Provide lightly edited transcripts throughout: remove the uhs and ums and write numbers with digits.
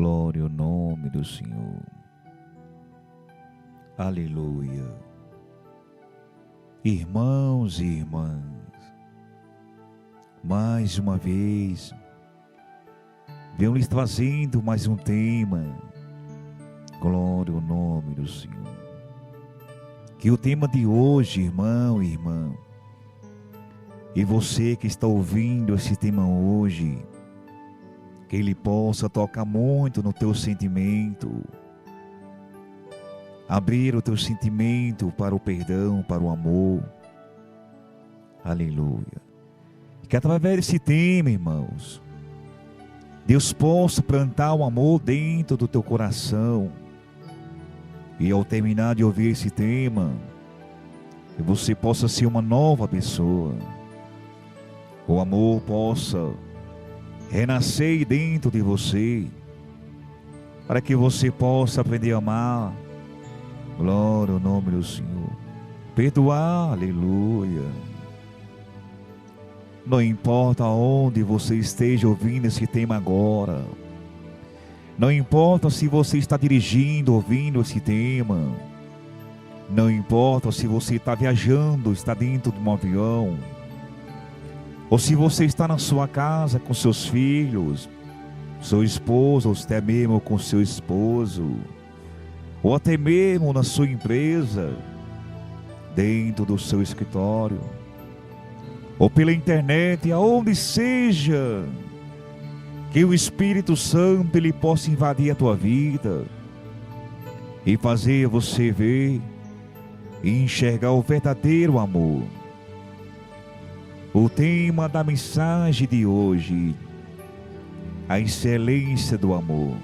Glória ao nome do Senhor. Aleluia. Irmãos e irmãs, mais uma vez, venho lhes trazendo mais um tema. Glória ao nome do Senhor. Que o tema de hoje, irmão e irmã, e você que está ouvindo esse tema hoje, que ele possa tocar muito no teu sentimento, abrir o teu sentimento para o perdão, para o amor. Aleluia. Que através desse tema, irmãos, Deus possa plantar o amor dentro do teu coração. E ao terminar de ouvir esse tema, que você possa ser uma nova pessoa. O amor possa renascer dentro de você, para que você possa aprender a amar. Glória ao nome do Senhor. Perdoar, aleluia. Não importa onde você esteja ouvindo esse tema agora. Não importa se você está dirigindo, ouvindo esse tema. Não importa se você está viajando, está dentro de um avião. Ou se você está na sua casa com seus filhos, sua esposa, ou até mesmo com seu esposo. Ou até mesmo na sua empresa, dentro do seu escritório. Ou pela internet, aonde seja. Que o Espírito Santo ele possa invadir a tua vida e fazer você ver e enxergar o verdadeiro amor. O tema da mensagem de hoje, a excelência do amor.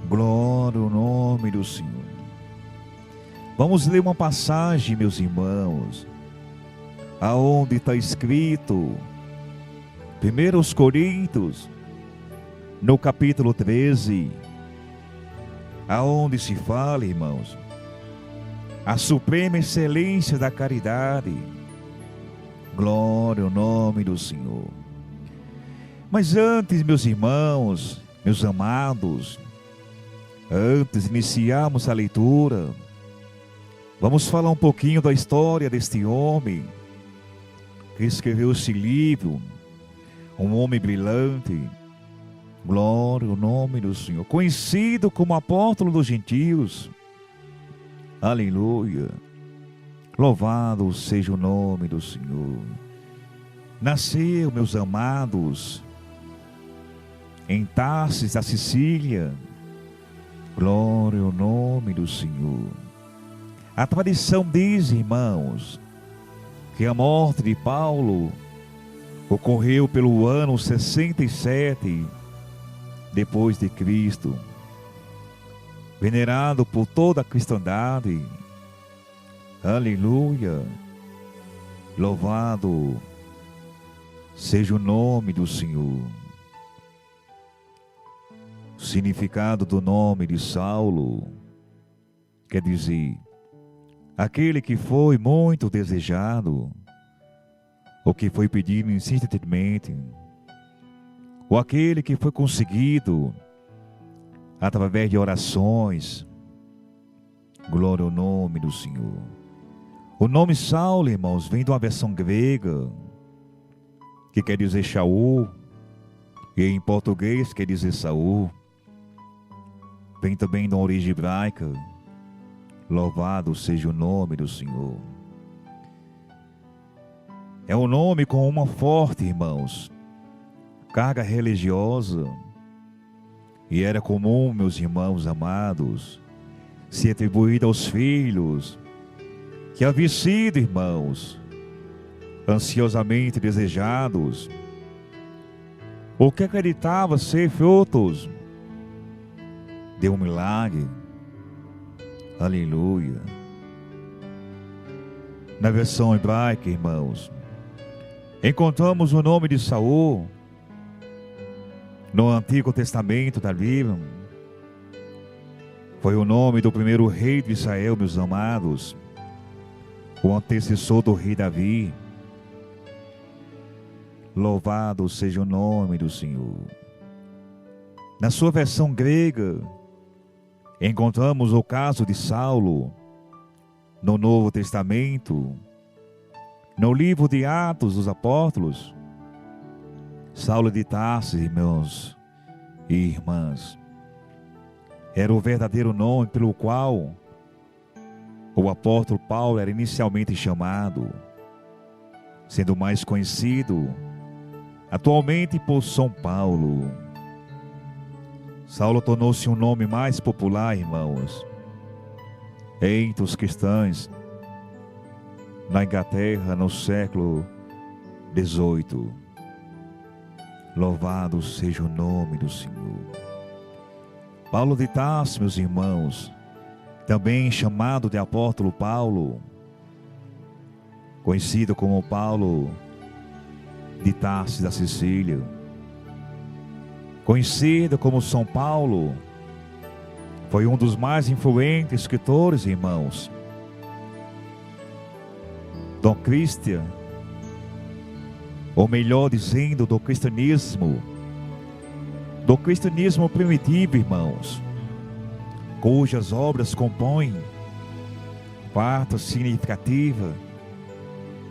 Glória ao nome do Senhor. Vamos ler uma passagem, meus irmãos, aonde está escrito, 1 Coríntios, no capítulo 13, aonde se fala, irmãos, a suprema excelência da caridade. Glória ao nome do Senhor. Mas antes, meus irmãos, meus amados, antes de iniciarmos a leitura, vamos falar um pouquinho da história deste homem que escreveu esse livro, um homem brilhante. Glória ao nome do Senhor, conhecido como apóstolo dos gentios. Aleluia. Louvado seja o nome do Senhor. Nasceu, meus amados, em Tarsis da Sicília. Glória ao nome do Senhor. A tradição diz, irmãos, que a morte de Paulo ocorreu pelo ano 67 depois de Cristo, venerado por toda a cristandade. Aleluia. Louvado seja o nome do Senhor. O significado do nome de Saulo quer dizer aquele que foi muito desejado, ou que foi pedido insistentemente, ou aquele que foi conseguido através de orações. Glória ao nome do Senhor. O nome Saulo, irmãos, vem de uma versão grega, que quer dizer Shaul, e em português quer dizer Saul. Vem também de uma origem hebraica. Louvado seja o nome do Senhor. É um nome com uma forte, irmãos, carga religiosa. E era comum, meus irmãos amados, se atribuir aos filhos que haviam sido, irmãos, ansiosamente desejados, ou que acreditava ser frutos de um milagre. Aleluia. Na versão hebraica, irmãos, encontramos o nome de Saul no Antigo Testamento da Bíblia. Foi o nome do primeiro rei de Israel, meus amados, o antecessor do rei Davi. Louvado seja o nome do Senhor. Na sua versão grega, encontramos o caso de Saulo. No Novo Testamento, no livro de Atos dos Apóstolos, Saulo de Tarso, irmãos e irmãs, era o verdadeiro nome pelo qual o apóstolo Paulo era inicialmente chamado, sendo mais conhecido atualmente por São Paulo. Saulo tornou-se um nome mais popular, irmãos, entre os cristãos na Inglaterra no século XVIII. Louvado seja o nome do Senhor. Paulo de Tarso, meus irmãos, também chamado de apóstolo Paulo, conhecido como Paulo de Tarso da Sicília, conhecido como São Paulo, foi um dos mais influentes escritores, irmãos, do Cristian, ou melhor dizendo, do cristianismo primitivo, irmãos, cujas obras compõem parte significativa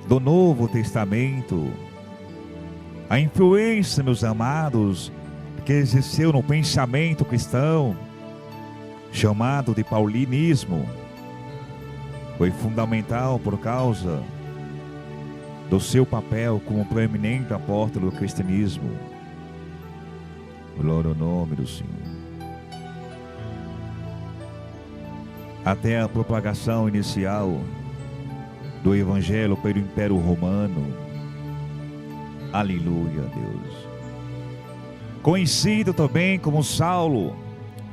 do Novo Testamento. A influência, meus amados, que exerceu no pensamento cristão, chamado de paulinismo, foi fundamental por causa do seu papel como proeminente apóstolo do cristianismo. Glória ao nome do Senhor. Até a propagação inicial do Evangelho pelo Império Romano. Aleluia, Deus. Conhecido também como Saulo,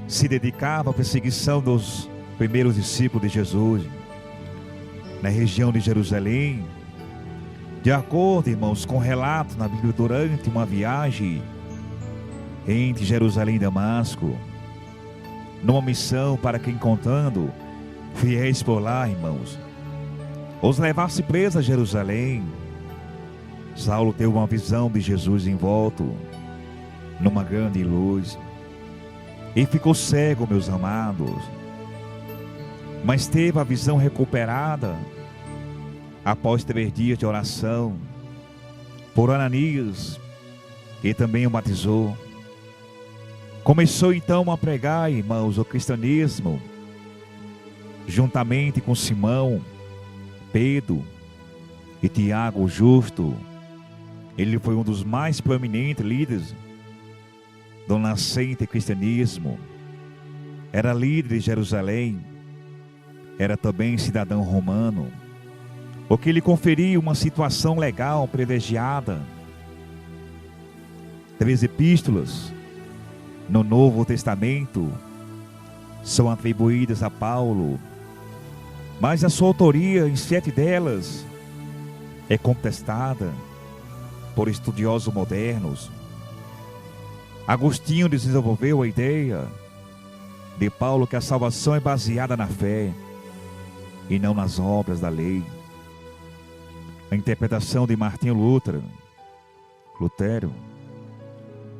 se dedicava à perseguição dos primeiros discípulos de Jesus na região de Jerusalém. De acordo, irmãos, com relato na Bíblia, durante uma viagem entre Jerusalém e Damasco, numa missão para que, encontrando fiéis por lá, irmãos, os levasse presos a Jerusalém, Saulo teve uma visão de Jesus envolto numa grande luz e ficou cego, meus amados, mas teve a visão recuperada após 3 dias de oração por Ananias, que também o batizou. Começou então a pregar, irmãos, o cristianismo, juntamente com Simão, Pedro e Tiago o Justo. Ele foi um dos mais proeminentes líderes do nascente cristianismo. Era líder de Jerusalém, era também cidadão romano, o que lhe conferia uma situação legal privilegiada. 3 epístolas no Novo Testamento são atribuídas a Paulo, mas a sua autoria em 7 delas é contestada por estudiosos modernos. Agostinho desenvolveu a ideia de Paulo que a salvação é baseada na fé e não nas obras da lei. A interpretação de Martinho Lutero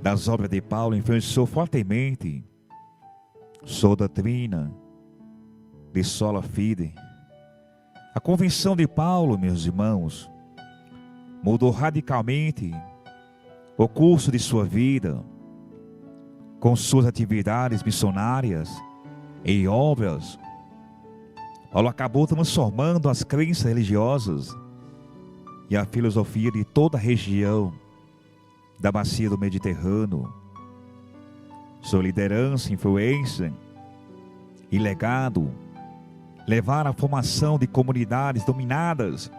das obras de Paulo influenciou fortemente sua doutrina de sola fide. A convenção de Paulo, meus irmãos, mudou radicalmente o curso de sua vida, com suas atividades missionárias e obras. Paulo acabou transformando as crenças religiosas e a filosofia de toda a região da bacia do Mediterrâneo. Sua liderança, influência e legado levaram à formação de comunidades dominadas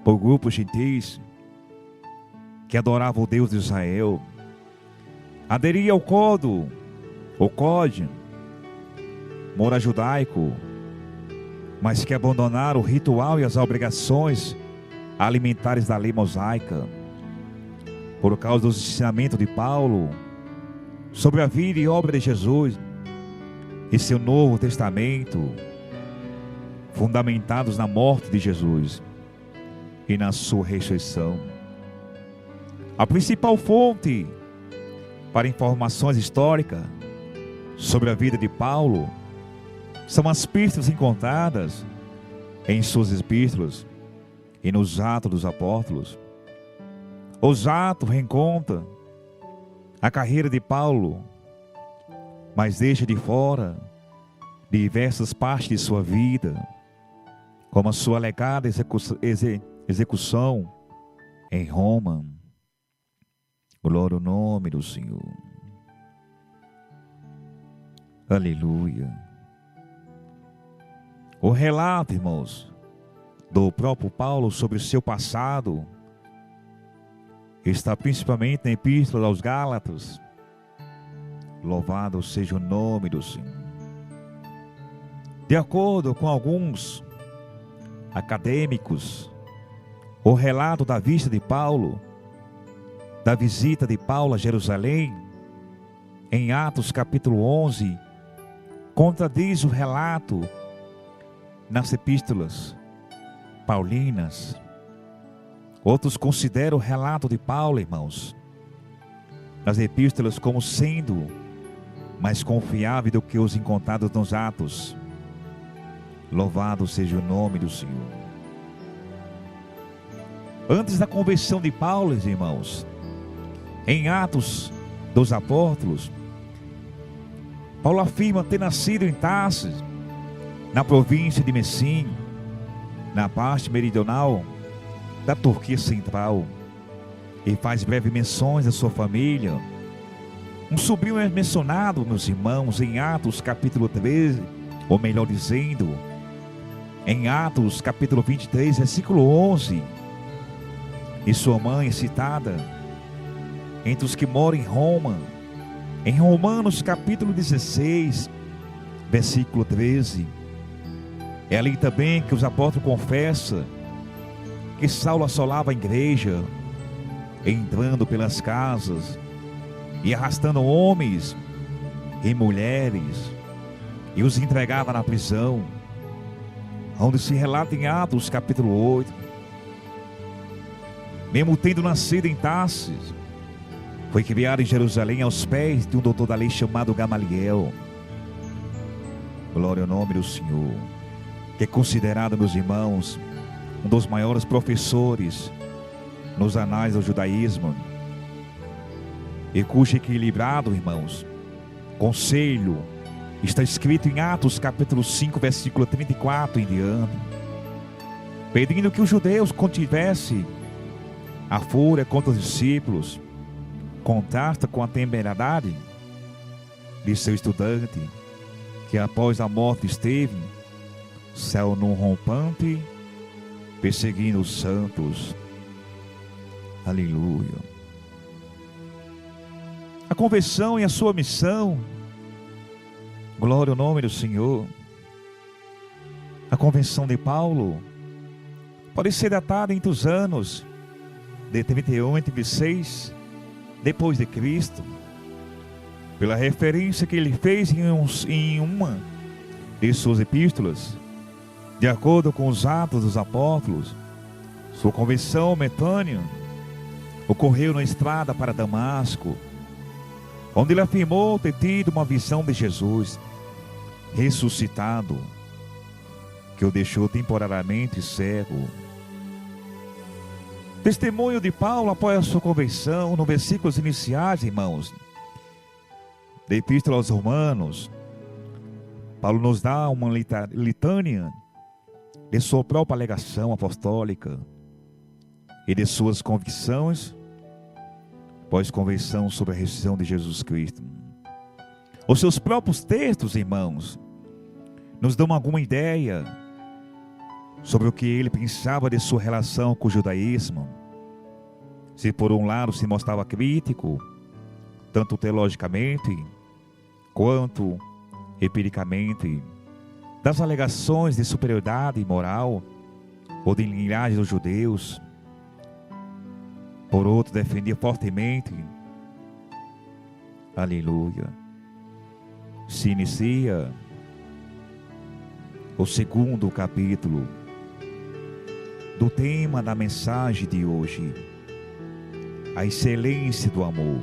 por grupos gentis que adoravam o Deus de Israel. Aderia ao código moral judaico, mas que abandonaram o ritual e as obrigações alimentares da lei mosaica. Por causa dos ensinamentos de Paulo sobre a vida e obra de Jesus e seu Novo Testamento, fundamentados na morte de Jesus e na sua ressurreição. A principal fonte para informações históricas sobre a vida de Paulo são as pistas encontradas em suas epístolas e nos Atos dos Apóstolos. Os Atos reencontram a carreira de Paulo, mas deixa de fora diversas partes de sua vida, como a sua alegada execução em Roma. Glória ao nome do Senhor. Aleluia. O relato, irmãos, do próprio Paulo sobre o seu passado está principalmente na Epístola aos Gálatas. Louvado seja o nome do Senhor. De acordo com alguns acadêmicos, o relato da visita de Paulo, da visita de Paulo a Jerusalém, em Atos capítulo 11, contradiz o relato nas epístolas paulinas. Outros consideram o relato de Paulo, irmãos, nas epístolas como sendo mais confiável do que os encontrados nos Atos. Louvado seja o nome do Senhor. Antes da conversão de Paulo, irmãos, em Atos dos Apóstolos, Paulo afirma ter nascido em Tarso, na província de Messim, na parte meridional da Turquia Central, e faz breves menções da sua família. Um sobrinho é mencionado, meus irmãos, em Atos capítulo 13, ou melhor dizendo, em Atos capítulo 23, versículo 11, e sua mãe é citada entre os que moram em Roma, em Romanos capítulo 16, versículo 13. É ali também que os apóstolos confessam que Saulo assolava a igreja, entrando pelas casas e arrastando homens e mulheres, e os entregava na prisão, onde se relata em Atos capítulo 8. Mesmo tendo nascido em Tarsis, foi criado em Jerusalém aos pés de um doutor da lei chamado Gamaliel. Glória ao nome do Senhor, que é considerado, meus irmãos, um dos maiores professores nos anais do judaísmo, e cujo equilibrado, irmãos, conselho está escrito em Atos capítulo 5, versículo 34 em diante, pedindo que os judeus contivessem a fúria contra os discípulos, contrasta com a temeridade de seu estudante, que após a morte esteve, céu num rompante, perseguindo os santos. Aleluia. A conversão e a sua missão, glória ao nome do Senhor. A conversão de Paulo pode ser datada entre os anos de 31 e 36 depois de Cristo, pela referência que ele fez em uma de suas epístolas. De acordo com os Atos dos Apóstolos, sua conversão momentânea ocorreu na estrada para Damasco, onde ele afirmou ter tido uma visão de Jesus ressuscitado, que o deixou temporariamente cego. Testemunho de Paulo após a sua conversão, nos versículos iniciais, irmãos, da Epístola aos Romanos, Paulo nos dá uma litânia de sua própria alegação apostólica e de suas convicções pós-conversão sobre a ressurreição de Jesus Cristo. Os seus próprios textos, irmãos, nos dão alguma ideia sobre o que ele pensava de sua relação com o judaísmo. Se por um lado se mostrava crítico, tanto teologicamente quanto empiricamente, das alegações de superioridade moral ou de linhagem dos judeus, por outro defendia fortemente, aleluia, se inicia o segundo capítulo do tema da mensagem de hoje, a excelência do amor.